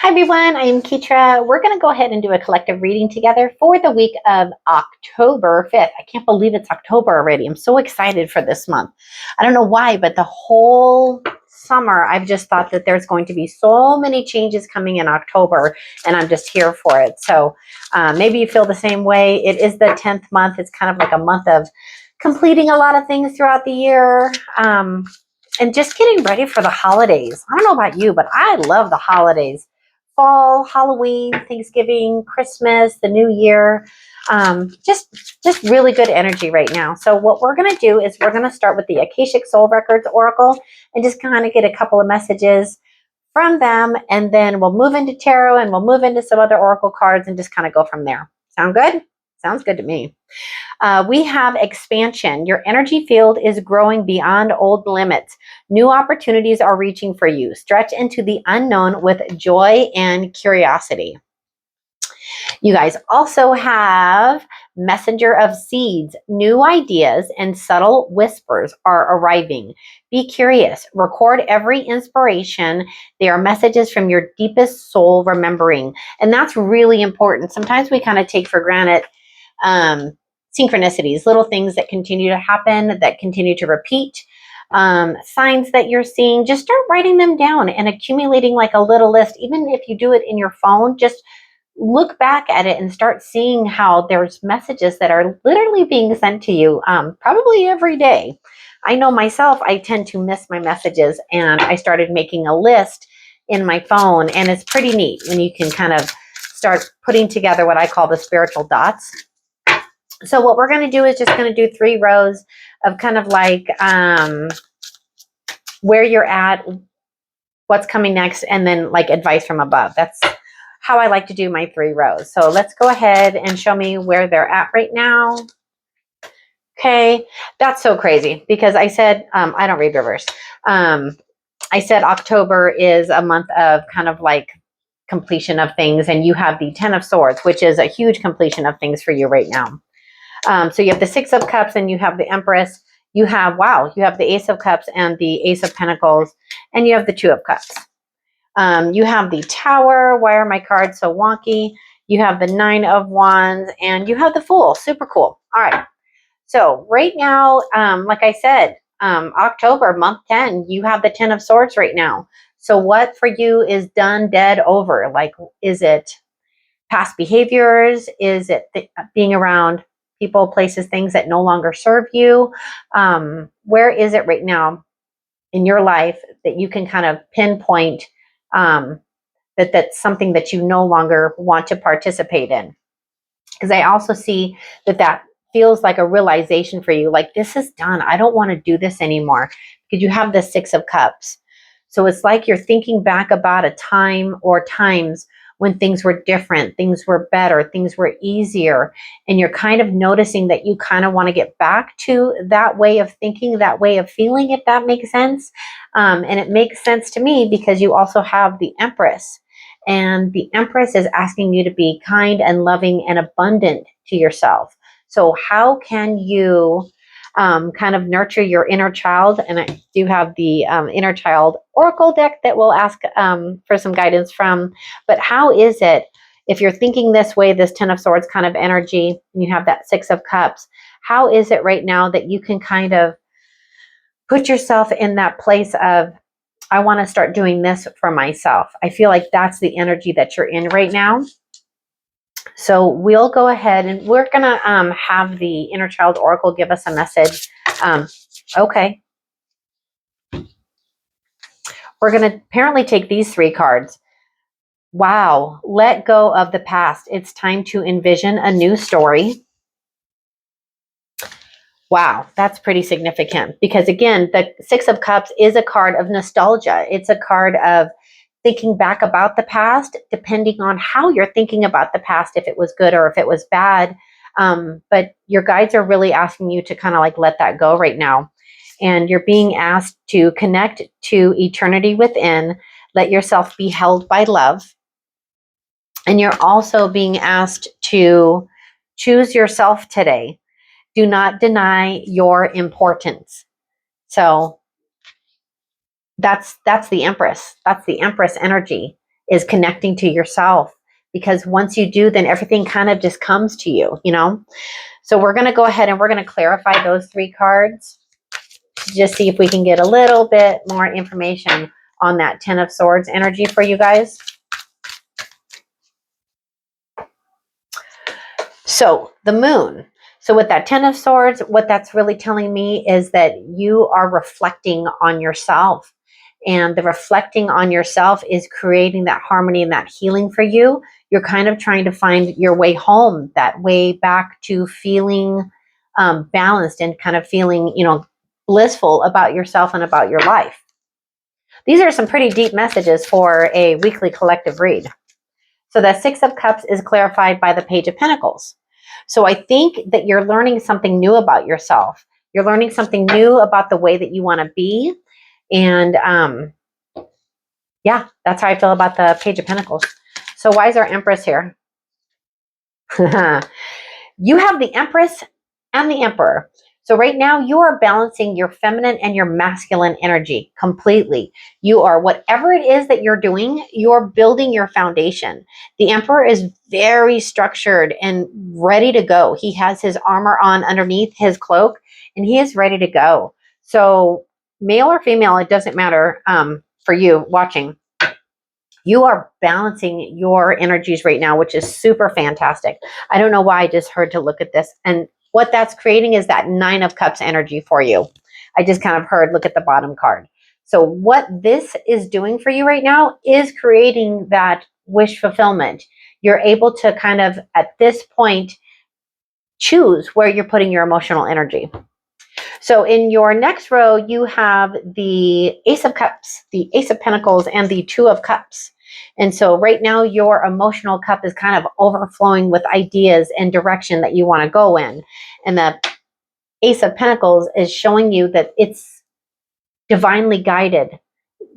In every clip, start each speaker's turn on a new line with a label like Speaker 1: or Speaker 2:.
Speaker 1: Hi everyone, I am Ketra. We're going to go ahead and do a collective reading together for the week of October 5th. I can't believe it's October already. I'm so excited for this month. I don't know why, but the whole summer I've just thought that there's going to be so many changes coming in October, and I'm just here for it. So maybe you feel the same way. It is the 10th month. It's kind of like a month of completing a lot of things throughout the year. And just getting ready for the holidays. I don't know about you, but I love the holidays. Fall, Halloween, Thanksgiving, Christmas, the New Year. Just really good energy right now. So what we're going to do is we're going to start with the Akashic Soul Records Oracle and just kind of get a couple of messages from them. And then we'll move into tarot and we'll move into some other oracle cards and just kind of go from there. Sound good? Sounds good to me. We have expansion. Your energy field is growing beyond old limits. New opportunities are reaching for you. Stretch into the unknown with joy and curiosity. You guys also have messenger of seeds. New ideas and subtle whispers are arriving. Be curious. Record every inspiration. They are messages from your deepest soul remembering. And that's really important. Sometimes we kind of take for granted synchronicities, little things that continue to happen, that continue to repeat, signs that you're seeing. Just start writing them down and accumulating like a little list. Even if you do it in your phone, just look back at it and start seeing how there's messages that are literally being sent to you probably every day. I know myself, I tend to miss my messages, and I started making a list in my phone, and it's pretty neat when you can kind of start putting together what I call the spiritual dots. So what we're going to do is just going to do 3 rows of kind of like where you're at, what's coming next, and then like advice from above. That's how I like to do my 3 rows. So let's go ahead and show me where they're at right now. Okay, that's so crazy because I said, I don't read reverse. I said October is a month of kind of like completion of things, and you have the 10 of Swords, which is a huge completion of things for you right now. So you have the 6 of Cups and you have the Empress. You have, wow, you have the Ace of Cups and the Ace of Pentacles, and you have the 2 of Cups. You have the Tower. Why are my cards so wonky? You have the 9 of Wands, and you have the Fool. Super cool. All right. So right now, like I said, October, month 10, you have the 10 of Swords right now. So what for you is done, dead, over? Like, is it past behaviors? Is it being around people, places, things that no longer serve you? Where is it right now in your life that you can kind of pinpoint that that's something that you no longer want to participate in? Because I also see that that feels like a realization for you, like this is done. I don't want to do this anymore, because you have the 6 of Cups. So it's like you're thinking back about a time or times when things were different, things were better, things were easier, and you're kind of noticing that you kind of want to get back to that way of thinking, that way of feeling, if that makes sense. And it makes sense to me because you also have the Empress, and the Empress is asking you to be kind and loving and abundant to yourself. So how can you kind of nurture your inner child? And I do have the inner child oracle deck that we'll ask for some guidance from. But how is it, if you're thinking this way, this 10 of Swords kind of energy, and you have that 6 of Cups, how is it right now that you can kind of put yourself in that place of, I want to start doing this for myself? I feel like that's the energy that you're in right now. So we'll go ahead and we're going to have the inner child oracle give us a message. Okay. We're going to apparently take these 3 cards. Wow. Let go of the past. It's time to envision a new story. Wow. That's pretty significant because, again, the 6 of Cups is a card of nostalgia. It's a card of thinking back about the past, depending on how you're thinking about the past, if it was good or if it was bad. But your guides are really asking you to kind of like let that go right now. And you're being asked to connect to eternity within, let yourself be held by love. And you're also being asked to choose yourself today. Do not deny your importance. So that's the Empress. That's the Empress energy. is connecting to yourself. Because once you do, then everything kind of just comes to you, you know? So we're going to go ahead and we're going to clarify those 3 cards. Just see if we can get a little bit more information on that 10 of Swords energy for you guys. So the moon. So with that 10 of Swords, what that's really telling me is that you are reflecting on yourself. And the reflecting on yourself is creating that harmony and that healing for you. You're kind of trying to find your way home, that way back to feeling balanced and kind of feeling, you know, blissful about yourself and about your life. These are some pretty deep messages for a weekly collective read. So the 6 of Cups is clarified by the Page of Pentacles. So I think that you're learning something new about yourself. You're learning something new about the way that you want to be. And yeah, that's how I feel about the Page of Pentacles. So why is our Empress here? You have the Empress and the Emperor. So right now you are balancing your feminine and your masculine energy completely. You are, whatever it is that you're doing, you're building your foundation. The Emperor is very structured and ready to go. He has his armor on underneath his cloak and he is ready to go. So male or female, it doesn't matter for you watching. You are balancing your energies right now, which is super fantastic. I don't know why I just heard to look at this. And what that's creating is that 9 of Cups energy for you. I just kind of heard, look at the bottom card. So what this is doing for you right now is creating that wish fulfillment. You're able to kind of, at this point, choose where you're putting your emotional energy. So in your next row, you have the Ace of Cups, the Ace of Pentacles, and the 2 of Cups. And so right now, your emotional cup is kind of overflowing with ideas and direction that you want to go in. And the Ace of Pentacles is showing you that it's divinely guided.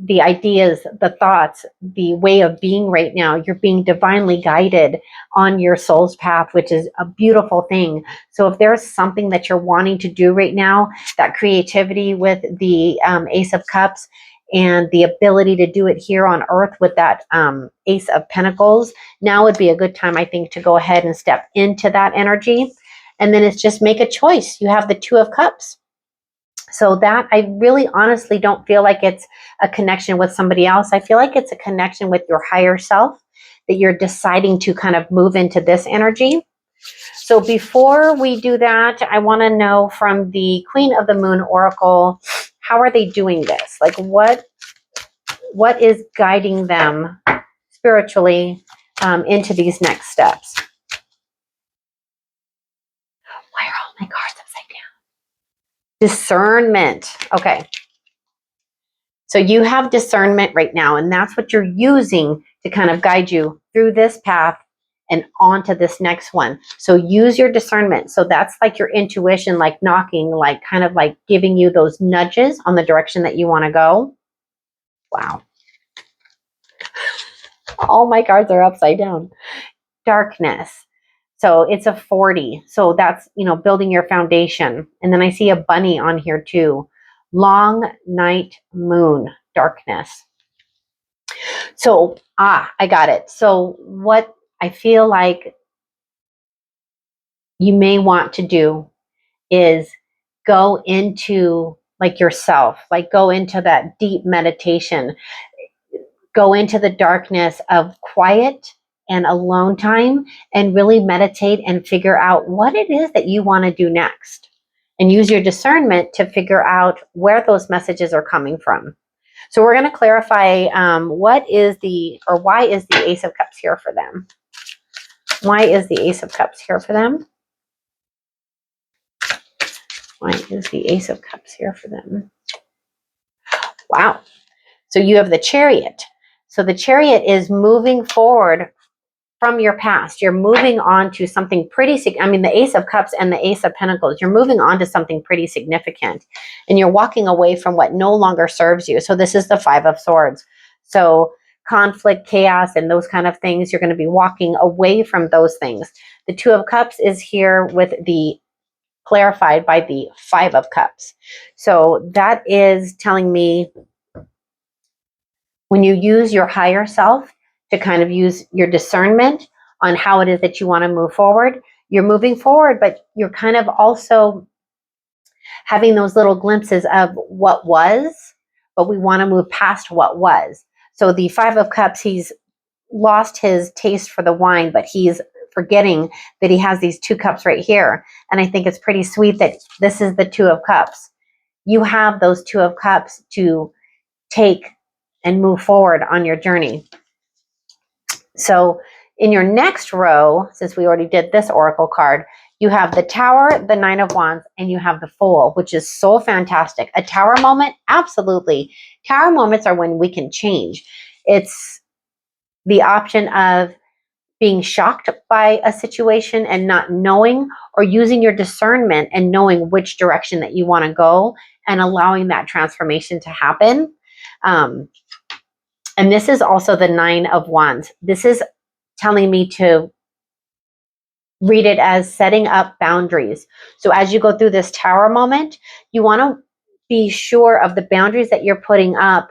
Speaker 1: The ideas, the thoughts, the way of being right now, you're being divinely guided on your soul's path, which is a beautiful thing. So if there's something that you're wanting to do right now, that creativity with the Ace of Cups and the ability to do it here on earth with that Ace of Pentacles, now would be a good time, I think, to go ahead and step into that energy. And then it's just make a choice. You have the 2 of Cups. So that, I really honestly don't feel like it's a connection with somebody else. I feel like it's a connection with your higher self, that you're deciding to kind of move into this energy. So before we do that, I want to know from the Queen of the Moon Oracle, how are they doing this? Like what is guiding them spiritually into these next steps? Why are all my cards upside down? Discernment. Okay. So you have discernment right now, and that's what you're using to kind of guide you through this path and onto this next one. So use your discernment. So that's like your intuition, like knocking, like kind of like giving you those nudges on the direction that you want to go. Wow. All my cards are upside down. Darkness. So it's a 40. So that's, you know, building your foundation. And then I see a bunny on here too. Long night moon, darkness. So, I got it. So what I feel like you may want to do is go into like yourself, like go into that deep meditation, go into the darkness of quiet and alone time and really meditate and figure out what it is that you want to do next and use your discernment to figure out where those messages are coming from. So we're going to clarify why is the Ace of Cups here for them? Why is the Ace of Cups here for them? Why is the Ace of Cups here for them? Wow. So you have the Chariot. So the Chariot is moving forward from your past. You're moving on to something pretty, the Ace of Cups and the Ace of Pentacles, you're moving on to something pretty significant. And you're walking away from what no longer serves you. So this is the 5 of Swords. So conflict, chaos, and those kind of things, you're going to be walking away from those things. The 2 of Cups is here with the clarified by the 5 of Cups. So that is telling me when you use your higher self, to kind of use your discernment on how it is that you want to move forward. You're moving forward, but you're kind of also having those little glimpses of what was, but we want to move past what was. So the Five of Cups, he's lost his taste for the wine, but he's forgetting that he has these 2 cups right here. And I think it's pretty sweet that this is the 2 of Cups. You have those 2 of Cups to take and move forward on your journey. So in your next row, since we already did this oracle card, you have the Tower, the Nine of Wands, and you have the Fool, which is so fantastic. A Tower moment? Absolutely. Tower moments are when we can change. It's the option of being shocked by a situation and not knowing, or using your discernment and knowing which direction that you want to go and allowing that transformation to happen. And this is also the Nine of Wands. This is telling me to read it as setting up boundaries. So as you go through this Tower moment, you want to be sure of the boundaries that you're putting up,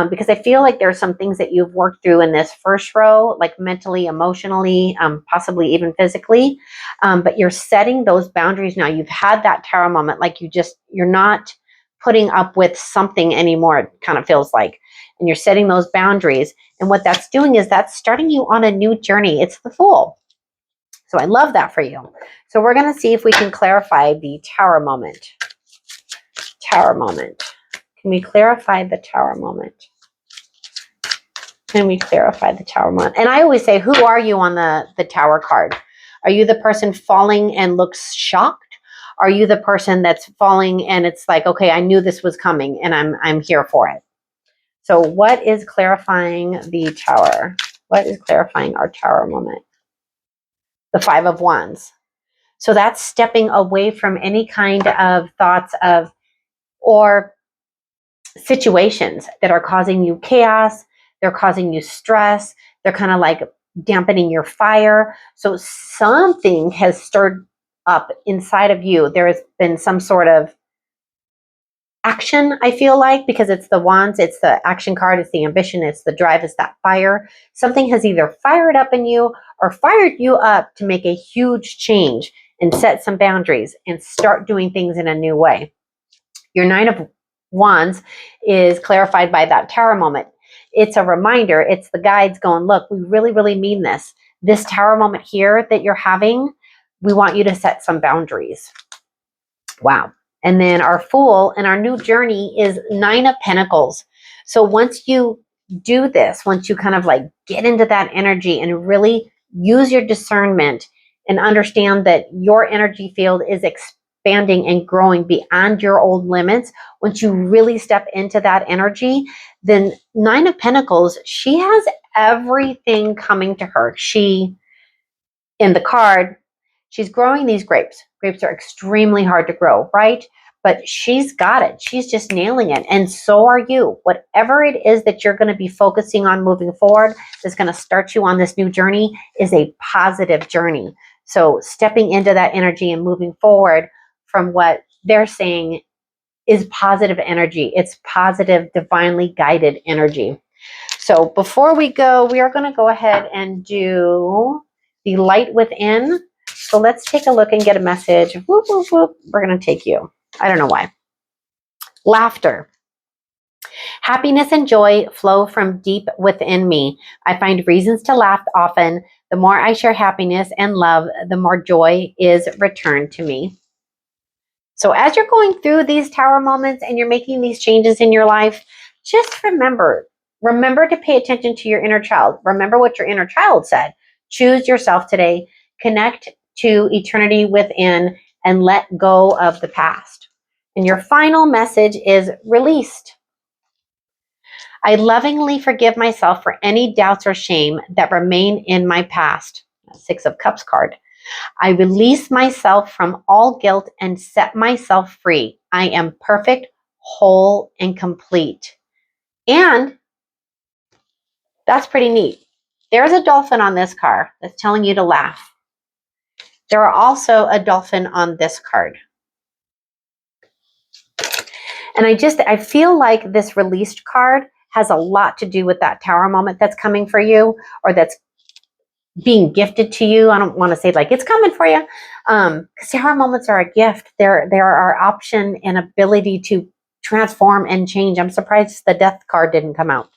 Speaker 1: because I feel like there's some things that you've worked through in this first row, like mentally, emotionally, possibly even physically, but you're setting those boundaries now. You've had that Tower moment, like you're not putting up with something anymore, it kind of feels like, and you're setting those boundaries. And what that's doing is that's starting you on a new journey. It's the Fool. So I love that for you. So we're going to see if we can clarify the Tower moment. Tower moment. Can we clarify the Tower moment? Can we clarify the Tower moment? And I always say, who are you on the Tower card? Are you the person falling and looks shocked? Are you the person that's falling and it's like, okay, I knew this was coming and I'm here for it? So what is clarifying the Tower? What is clarifying our Tower moment? The Five of Wands. So that's stepping away from any kind of thoughts of or situations that are causing you chaos. They're causing you stress. They're kind of like dampening your fire. So something has stirred up inside of you. There has been some sort of action, I feel like, because it's the Wands, it's the action card, it's the ambition, it's the drive, it's that fire. Something has either fired up in you or fired you up to make a huge change and set some boundaries and start doing things in a new way. Your Nine of Wands is clarified by that Tower moment. It's a reminder, it's the guides going, look, we really, really mean this. This Tower moment here that you're having, we want you to set some boundaries. Wow. And then our Fool and our new journey is Nine of Pentacles. So once you do this, once you kind of like get into that energy and really use your discernment and understand that your energy field is expanding and growing beyond your old limits, once you really step into that energy, then Nine of Pentacles, she has everything coming to her. In the card, she's growing these grapes. Grapes are extremely hard to grow, right? But she's got it. She's just nailing it. And so are you. Whatever it is that you're going to be focusing on moving forward that's going to start you on this new journey is a positive journey. So stepping into that energy and moving forward from what they're saying is positive energy. It's positive, divinely guided energy. So before we go, we are going to go ahead and do the light within. So let's take a look and get a message. Whoop, whoop, whoop. We're going to take you. I don't know why. Laughter. Happiness and joy flow from deep within me. I find reasons to laugh often. The more I share happiness and love, the more joy is returned to me. So as you're going through these Tower moments and you're making these changes in your life, just remember to pay attention to your inner child. Remember what your inner child said. Choose yourself today. Connect to eternity within and let go of the past. And your final message is released. I lovingly forgive myself for any doubts or shame that remain in my past. Six of Cups card. I release myself from all guilt and set myself free. I am perfect, whole, and complete. And that's pretty neat. There's a dolphin on this card that's telling you to laugh. There are also a dolphin on this card. And I feel like this released card has a lot to do with that tower moment that's coming for you, or that's being gifted to you. I don't want to say like it's coming for you, because tower moments are a gift. They're our option and ability to transform and change. I'm surprised the death card didn't come out.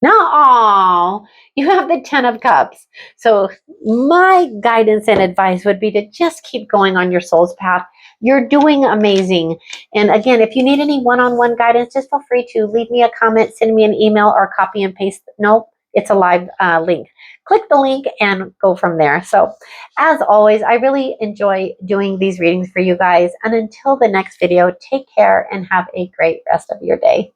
Speaker 1: No, oh, you have the 10 of Cups. So my guidance and advice would be to just keep going on your soul's path. You're doing amazing. And again, if you need any one-on-one guidance, just feel free to leave me a comment, send me an email, or copy and paste. Nope, it's a live link. Click the link and go from there. So as always, I really enjoy doing these readings for you guys. And until the next video, take care and have a great rest of your day.